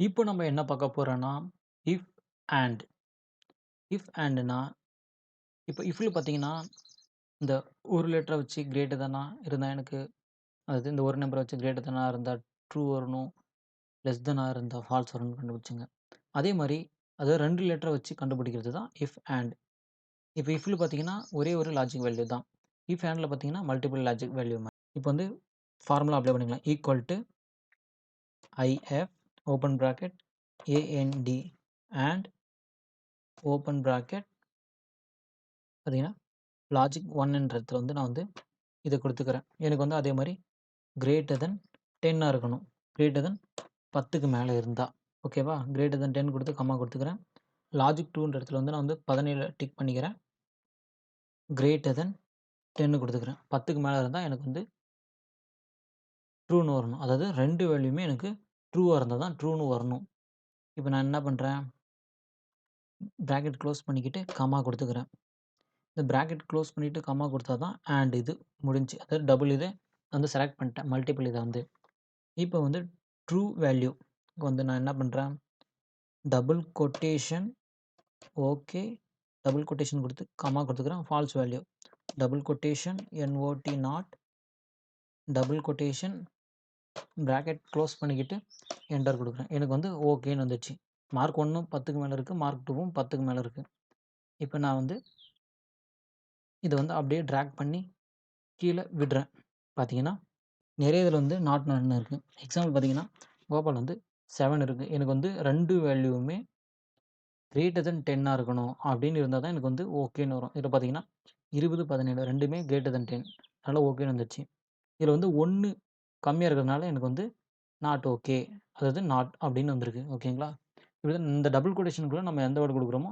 இப்போ நம்ம என்ன பார்க்க போறோம்னா, இஃப் அண்ட். இஃப் அண்ட்னா, இப்போ இஃப்ல பார்த்தீங்கன்னா, இந்த ஒரு லெட்டர வச்சு கிரேட்டர் தானா இருந்தா எனக்கு அதாவது இந்த ஒரு நம்பர வச்சு கிரேட்டர் தானா இருந்தா ட்ரூ வரணும். லெஸ் தானா இருந்தா ஃபால்ஸ் வரணும்னு கண்டுபிடிச்சுங்க. அதே மாரி அதாவது 2 லெட்டர வச்சு கண்டுபிடிக்கிறது தான் இஃப் அண்ட். இப்போ இஃப்ல பார்த்தீங்கன்னா, ஒரே ஒரு லாஜிக் வேல்யூ தான். இஃப் அண்ட்ல பார்த்தீங்கன்னா, மல்டிபிள் லாஜிக் வேல்யூ இப்போ வந்து ஃபார்முலா அப்ளை பண்ணிக்கலாம். Equal to IF open bracket AND and open bracket பார்த்தீங்கன்னா, லாஜிக் 1ன்ற இடத்துல வந்து நான் வந்து இத குடுத்துக்கிறேன். எனக்கு வந்து அதே மாரி கிரேட்டர் தென் 10ஆ இருக்கணும். கிரேட்டர் தென் 10க்கு மேல இருந்தா. ஓகேவா? கிரேட்டர் தென் 10 குடுத்து கம்மா குடுத்துக்கிறேன். லாஜிக் 2ன்ற இடத்துல வந்து நான் வந்து 17 டிக் பண்ணிக்கிறேன். Greater than 10 குடுத்துக்கிறேன். 10க்கு மேல இருந்தா எனக்கு வந்து ட்ரூன்னு வரணும். அதாவது 2 வேல்யூமே எனக்கு ட்ரூவா இருந்தா தான் ட்ரூன்னு வரணும். இப்ப நான் என்ன பண்றேன்? பிராக்கெட் குளோஸ் பண்ணிக்கிட்டு கம்மா குடுத்துக்கிறேன். இந்த பிராக்கெட் க்ளோஸ் பண்ணிட்டு கம்மா குடுத்தா தான் அண்ட் இது முடிஞ்சுச்சு. அதாவது டபுள் இத வந்து செலக்ட் பண்ணிட்டேன். மல்டிபிள் இத வந்து. இப்போ வந்து ட்ரூ வேல்யூ வந்து நான் என்ன பண்றேன்? Double quotation okay. Double quotation குடுத்து கம்மா குடுத்துக்கிறேன். False value. Double quotation N O T not double quotation bracket close பண்ணிக்கிட்டு என்டர் குடுக்குறேன். எனக்கு வந்து ஓகேன்னு வந்துருச்சு. மார்க் 1ம் 10க்கு மேல இருக்கு. மார்க் 2வும் 10க்கு மேல இருக்கு. இப்ப நான் வந்து இத வந்து அப்படியே டிராக் பண்ணி கீழ விடுறேன். பார்த்தீங்கன்னா நெறைய இதில வந்து நாட் நன்னு இருக்கு. எக்ஸாம்பிள் பார்த்தீங்கன்னா, கோபால் வந்து 7 இருக்கு. எனக்கு வந்து 2 வேல்யூவுமே கிரேட்டர் தென் 10ஆ இருக்கணும் அப்படின்னு இருந்தா தான் எனக்கு வந்து ஓகேன்னு வரும். இதில பார்த்தீங்கன்னா, 20, 17 2மே கிரேட்டர் தென் 10 அதனால ஓகேன்னு வந்துருச்சு. இதில வந்து 1 கம்மியா இருக்கிறதுனால எனக்கு வந்து நாட் ஓகே. அதாவது நாட் அப்படின்னு வந்திருக்கு. ஓகேங்களா? இப்படிதான் இந்த டபுள் கொட்டேஷனுக்குள்ள நம்ம எந்த வேர்ட் குடுக்குறோமோ,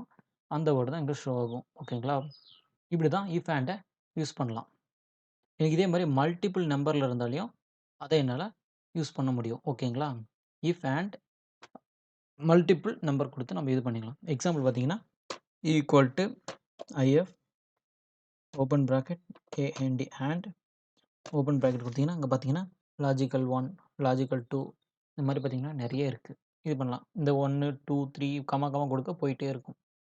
அந்த வேர்ட் தான் இங்க ஷோ ஆகும். ஓகேங்களா? இப்படி தான் இஃப் ஆண்ட யூஸ் பண்ணலாம். எனக்கு இதே மாரி மல்டிபிள் நம்பர்ல இருந்தாலயும், அத என்னால யூஸ் பண்ண முடியும். ஓகேங்களா? இஃப் அண்ட் மல்டிபிள் நம்பர் குடுத்து நம்ம இது பண்ணிக்கலாம். எக்ஸாம்பிள் பார்த்தீங்கன்னா, equal to IF open bracket AND and open bracket குடுத்தீங்கன்னா, அங்க பார்த்தீங்கன்னா, லாஜிக்கல் 1, லாஜிக்கல் 2 இந்த மாரி பார்த்தீங்கன்னா, நெறைய இருக்கு. இது பண்ணலாம். இந்த 1, 2, 3 கமா, கமா குடுக்க போயிட்டே இருக்கும்.